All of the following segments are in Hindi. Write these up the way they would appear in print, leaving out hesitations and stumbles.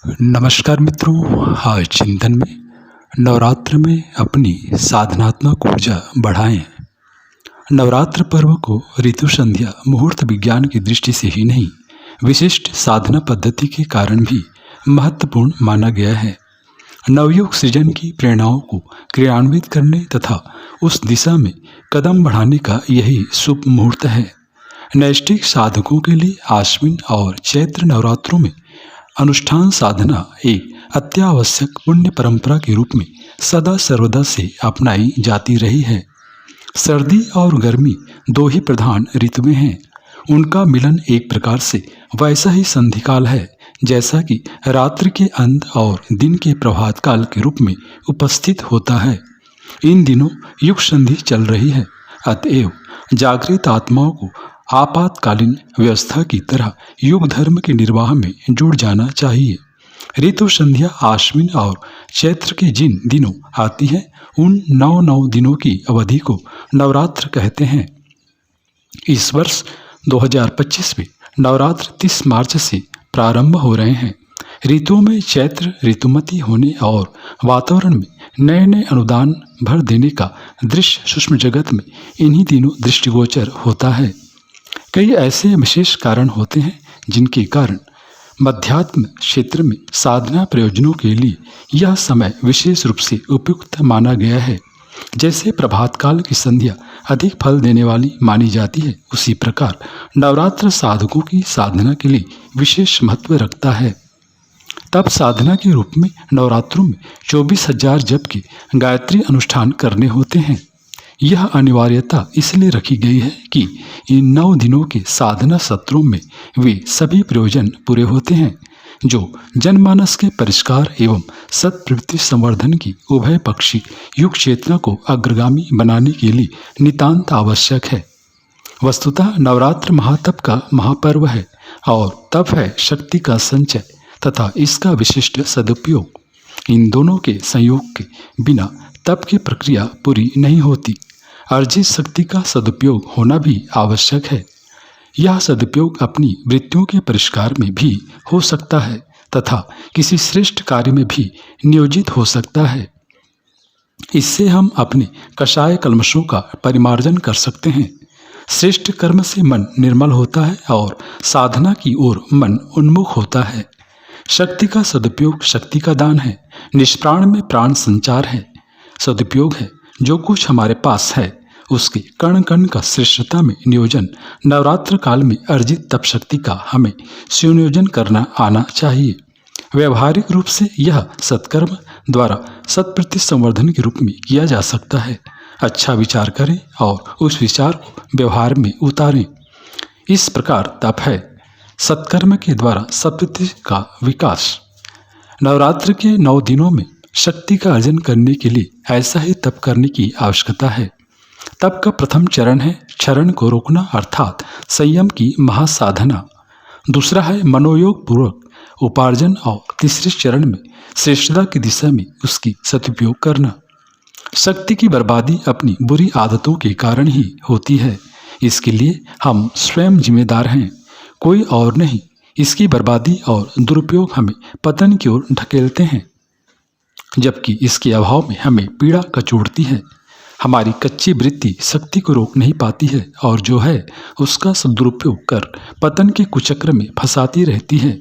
नमस्कार मित्रों। आज चिंतन में नवरात्र में अपनी साधनात्मक ऊर्जा बढ़ाएं। नवरात्र पर्व को ऋतु संध्या मुहूर्त विज्ञान की दृष्टि से ही नहीं, विशिष्ट साधना पद्धति के कारण भी महत्वपूर्ण माना गया है। नवयुग सृजन की प्रेरणाओं को क्रियान्वित करने तथा उस दिशा में कदम बढ़ाने का यही शुभ मुहूर्त है। नैष्ठिक साधकों के लिए आश्विन और चैत्र नवरात्रों में अनुष्ठान साधना एक अत्यावश्यक पुण्य परंपरा के रूप में सदा सर्वदा से अपनाई जाती रही है। सर्दी और गर्मी दो ही प्रधान ऋतुएं हैं। उनका मिलन एक प्रकार से वैसा ही संधिकाल है जैसा कि रात्रि के अंत और दिन के प्रभात काल के रूप में उपस्थित होता है। इन दिनों युग संधि चल रही है, अतएव जागृत आत्माओं को आपातकालीन व्यवस्था की तरह युग धर्म के निर्वाह में जुड़ जाना चाहिए। ऋतु संध्या आश्विन और चैत्र के जिन दिनों आती है, उन 9 दिनों की अवधि को नवरात्र कहते हैं। इस वर्ष 2025 में नवरात्र 30 मार्च से प्रारंभ हो रहे हैं। ऋतुओं में चैत्र ऋतुमती होने और वातावरण में नए नए अनुदान भर देने का दृश्य सूक्ष्म जगत में इन्हीं दिनों दृष्टिगोचर होता है। कई ऐसे विशेष कारण होते हैं जिनके कारण मध्यात्म क्षेत्र में साधना प्रयोजनों के लिए यह समय विशेष रूप से उपयुक्त माना गया है। जैसे प्रभात काल की संध्या अधिक फल देने वाली मानी जाती है, उसी प्रकार नवरात्र साधकों की साधना के लिए विशेष महत्व रखता है। तब साधना के रूप में नवरात्रों में 24,000 जप के गायत्री अनुष्ठान करने होते हैं। यह अनिवार्यता इसलिए रखी गई है कि इन 9 दिनों के साधना सत्रों में वे सभी प्रयोजन पूरे होते हैं जो जनमानस के परिष्कार एवं सत्प्रवृत्ति संवर्धन की उभय पक्षी युग चेतना को अग्रगामी बनाने के लिए नितांत आवश्यक है। वस्तुतः नवरात्र महातप का महापर्व है और तप है शक्ति का संचय तथा इसका विशिष्ट सदुपयोग। इन दोनों के संयोग के बिना तप की प्रक्रिया पूरी नहीं होती। अर्जित शक्ति का सदुपयोग होना भी आवश्यक है। यह सदुपयोग अपनी वृत्तियों के परिष्कार में भी हो सकता है तथा किसी श्रेष्ठ कार्य में भी नियोजित हो सकता है। इससे हम अपने कषाय कल्मशों का परिमार्जन कर सकते हैं। श्रेष्ठ कर्म से मन निर्मल होता है और साधना की ओर मन उन्मुख होता है। शक्ति का सदुपयोग शक्ति का दान है। निष्प्राण में प्राण संचार है। सदुपयोग है जो कुछ हमारे पास है उसके कण कण का श्रेष्ठता में नियोजन नवरात्र काल में अर्जित तप शक्ति का हमें सुनियोजन करना आना चाहिए। व्यवहारिक रूप से यह सत्कर्म द्वारा सत्प्रति संवर्धन के रूप में किया जा सकता है। अच्छा विचार करें और उस विचार को व्यवहार में उतारें। इस प्रकार तप है सत्कर्म के द्वारा सत्प्रति का विकास। नवरात्र के 9 दिनों में शक्ति का अर्जन करने के लिए ऐसा ही तप करने की आवश्यकता है। तप का प्रथम चरण है क्षरण को रोकना अर्थात संयम की महासाधना। दूसरा है मनोयोग पूर्वक उपार्जन और तीसरे चरण में श्रेष्ठता की दिशा में उसकी सदुपयोग करना। शक्ति की बर्बादी अपनी बुरी आदतों के कारण ही होती है। इसके लिए हम स्वयं जिम्मेदार हैं, कोई और नहीं। इसकी बर्बादी और दुरुपयोग हमें पतन की ओर ढकेलते हैं, जबकि इसके अभाव में हमें पीड़ा कचोड़ती है। हमारी कच्ची वृत्ति शक्ति को रोक नहीं पाती है और जो है उसका सदुपयोग कर पतन के कुचक्र में फंसाती रहती है,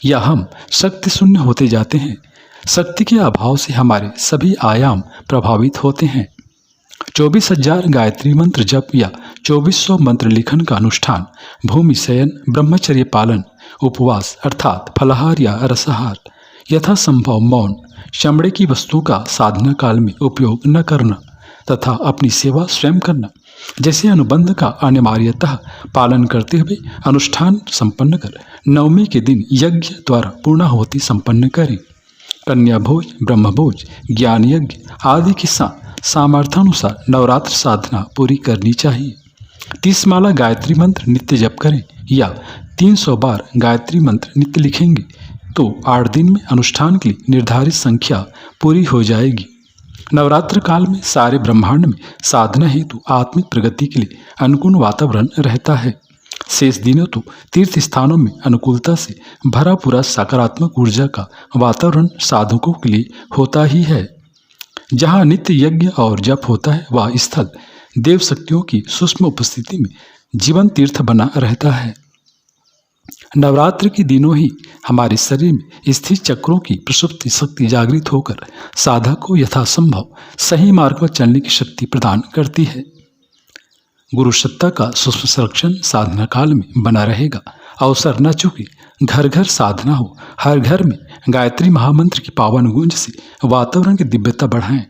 या हम शक्ति शून्य होते जाते हैं। शक्ति के अभाव से हमारे सभी आयाम प्रभावित होते हैं। 24,000 गायत्री मंत्र जप या 2400 मंत्र लिखन का अनुष्ठान भूमि शयन, ब्रह्मचर्य पालन, उपवास अर्थात फलाहार या रसाहार, यथासंभव मौन, चमड़े की वस्तुओं का साधना काल में उपयोग न करना तथा अपनी सेवा स्वयं करना जैसे अनुबंध का अनिवार्यतः पालन करते हुए अनुष्ठान संपन्न कर नवमी के दिन यज्ञ द्वारा पूर्णाहुति संपन्न करें। कन्या भोज, ब्रह्मभोज, ज्ञान यज्ञ आदि के साथ सामर्थ्यानुसार नवरात्र साधना पूरी करनी चाहिए। 30 माला गायत्री मंत्र नित्य जप करें या 300 बार गायत्री मंत्र नित्य लिखेंगे तो 8 दिन में अनुष्ठान के लिए निर्धारित संख्या पूरी हो जाएगी। नवरात्र काल में सारे ब्रह्मांड में साधना हेतु आत्मिक प्रगति के लिए अनुकूल वातावरण रहता है। शेष दिनों तो तीर्थ स्थानों में अनुकूलता से भरा पूरा सकारात्मक ऊर्जा का वातावरण साधकों के लिए होता ही है। जहाँ नित्य यज्ञ और जप होता है वह स्थल देव शक्तियों की सूक्ष्म उपस्थिति में जीवन तीर्थ बना रहता है। नवरात्र के दिनों ही हमारे शरीर में स्थित चक्रों की प्रसुप्ति शक्ति जागृत होकर साधक को यथासंभव सही मार्ग पर चलने की शक्ति प्रदान करती है। गुरु सत्ता का सूक्ष्म संरक्षण साधना काल में बना रहेगा। अवसर न चूके, घर घर साधना हो, हर घर में गायत्री महामंत्र की पावन गूंज से वातावरण की दिव्यता बढ़ाएं।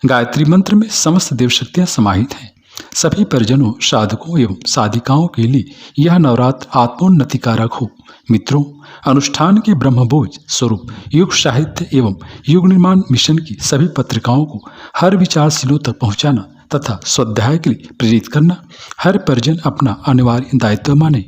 गायत्री मंत्र में समस्त देव शक्तियां समाहित हैं। सभी परिजनों, साधकों एवं साधिकाओं के लिए यह नवरात्र आत्मोन्नति कारक हो। मित्रों, अनुष्ठान के ब्रह्मभोज स्वरूप युग साहित्य एवं युग निर्माण मिशन की सभी पत्रिकाओं को हर विचारशीलों तक पहुंचाना तथा स्वाध्याय के लिए प्रेरित करना हर परिजन अपना अनिवार्य दायित्व माने।